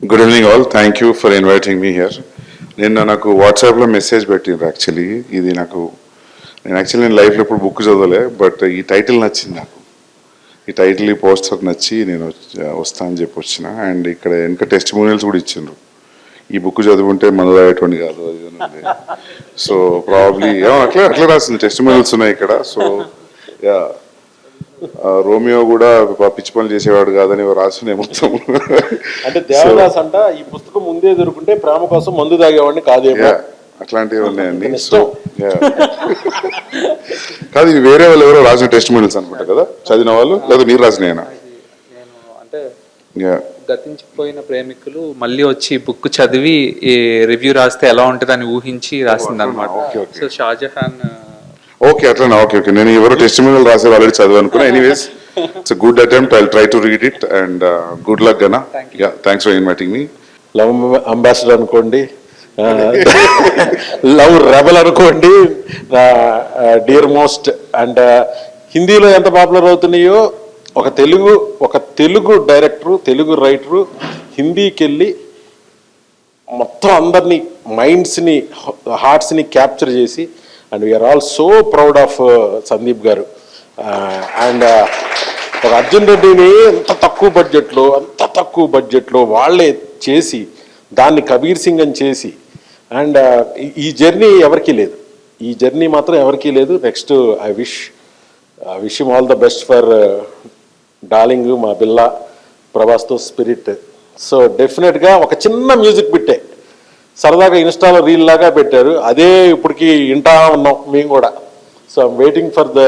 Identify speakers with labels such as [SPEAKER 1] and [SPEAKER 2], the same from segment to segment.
[SPEAKER 1] Good evening all, thank you for inviting me here. నాకు వాట్సాప్లో message పెట్టిండ్రు. Actually ఇది నేను లైఫ్లో ఎప్పుడు బుక్ చదవలే, బట్ ఈ టైటిల్ నచ్చింది నాకు. ఈ టైటిల్, ఈ పోస్టర్ నచ్చి నేను వస్తా అని చెప్పి వచ్చిన. అండ్ ఇక్కడ వెనక టెస్ట్ మూవీస్ కూడా ఇచ్చిండ్రు. ఈ బుక్ చదువుకుంటే మనలో అయ్యేటువంటి కాదు అది ఉంది. సో ప్రాబ్లీ అట్లా రాసింది, టెస్ట్ మూవీస్ ఉన్నాయి ఇక్కడ. సో యా, రోమియో కూడా పిచ్చి పనులు చేసేవాడు కాదని రాసిన మొత్తం.
[SPEAKER 2] అంటే దేవదాస్ అంట ఈ పుస్తకం ముందే దొరుకుంటే ప్రేమ కోసం మందు తాగేవాడిని కాదేమో,
[SPEAKER 1] అట్లాంటివి ఉన్నాయండి. సో కాదు, ఇది వేరే వాళ్ళు ఎవరో రాసిన టెస్ట్ మూవీస్ అనుకుంటా కదా, చదివిన వాళ్ళు లేదా మీరు రాసిన?
[SPEAKER 3] నేను అంటే గతించిపోయిన ప్రేమికులు మళ్ళీ వచ్చి బుక్ చదివి ఈ రివ్యూ రాస్తే ఎలా ఉంటుంది అని ఊహించి రాసింది అనమాట. సో షాజహాన్.
[SPEAKER 1] ఓకే, అట్లా. ఓకే, నేను ఎవరో టెస్ట్ మూవీలు రాసే ఆల్రెడీ చదివి అనుకున్నా. Anyways, it's good attempt. I try to read it and good luck గనా. Thanks for inviting me.
[SPEAKER 2] Love ambassador అనుకోండి, లవ్ రెబల్ అనుకోండి, డియర్ మోస్ట్. అండ్ హిందీలో ఎంత పాపులర్ అవుతున్నాయో ఒక తెలుగు డైరెక్టరు, తెలుగు రైటరు హిందీకి వెళ్ళి మొత్తం అందరినీ మైండ్స్ని, హార్ట్స్ని క్యాప్చర్ చేసి, and we are all so proud of Sandeep గారు. అండ్ ఒక అర్జున్ రెడ్డిని అంత తక్కువ బడ్జెట్లో వాళ్ళే చేసి దాన్ని కబీర్ సింగ్ అని చేసి, అండ్ ఈ జర్నీ ఎవరికీ లేదు, ఈ జర్నీ మాత్రం ఎవరికీ లేదు. Next I wish him all the best for darling, మా బిల్లా ప్రభాస్తో స్పిరిట్. సో డెఫినెట్గా ఒక చిన్న మ్యూజిక్ బిట్టే సరదాగా ఇన్స్టాలో రీల్ లాగా పెట్టారు, అదే ఇప్పటికి వింటా ఉన్నాం మేము కూడా. So I'm waiting for the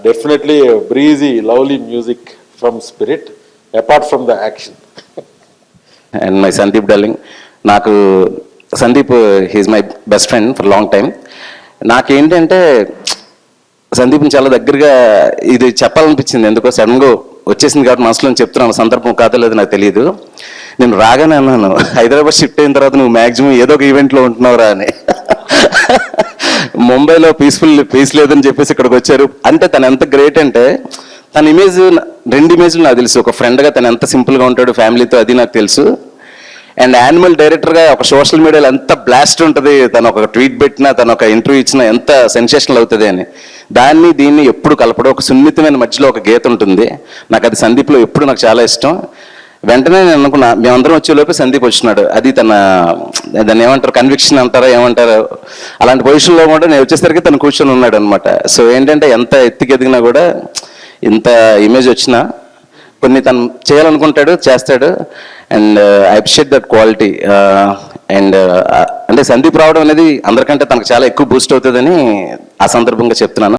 [SPEAKER 2] definitely breezy lovely music from Spirit apart from the action.
[SPEAKER 4] And my Sandeep darling, నాకు Sandeep he's my best friend for long time. నాకేంటంటే సందీప్ని చాలా దగ్గరగా ఇది చెప్పాలనిపించింది, ఎందుకో సడన్గా వచ్చేసింది కాబట్టి మనసులో చెప్తున్నాను. సందర్భం కాదో లేదో నాకు తెలియదు. నేను రాగానే అన్నాను, హైదరాబాద్ షిఫ్ట్ అయిన తర్వాత నువ్వు మ్యాక్సిమం ఏదో ఒక ఈవెంట్లో ఉంటున్నావురా అని. ముంబైలో పీస్ లేదని చెప్పేసి ఇక్కడికి వచ్చారు అంటే తను ఎంత గ్రేట్ అంటే, తన ఇమేజ్, 2 ఇమేజ్లు నాకు తెలుసు. ఒక ఫ్రెండ్గా తను ఎంత సింపుల్గా ఉంటాడు ఫ్యామిలీతో, అది నాకు తెలుసు. అండ్ యానిమల్ డైరెక్టర్గా ఒక సోషల్ మీడియాలో ఎంత బ్లాస్ట్ ఉంటుంది, తను ఒక ట్వీట్ పెట్టినా, తను ఒక ఇంటర్వ్యూ ఇచ్చినా ఎంత సెన్సేషనల్ అవుతుంది అని. దీన్ని ఎప్పుడు కలపడం, ఒక సున్నితమైన మధ్యలో ఒక గీత ఉంటుంది. నాకు అది సందీప్లో ఎప్పుడు నాకు చాలా ఇష్టం. వెంటనే నేను అనుకున్నా, మేమందరం వచ్చేలోపే సందీప్ వచ్చినాడు. అది దాన్ని ఏమంటారు, కన్విక్షన్ అంటారా ఏమంటారు, అలాంటి పొజిషన్లో కూడా నేను వచ్చేసరికి తను కూర్చొని ఉన్నాడు అనమాట. సో ఏంటంటే ఎంత ఎత్తుకి ఎదిగినా కూడా, ఇంత ఇమేజ్ వచ్చినా కొన్ని తను చేయాలనుకుంటాడు, చేస్తాడు. And I appreciate that quality. And అంటే సందీప్ రావడం అనేది అందరికంటే తనకు చాలా ఎక్కువ బూస్ట్ అవుతుందని ఆ సందర్భంగా చెప్తున్నాను.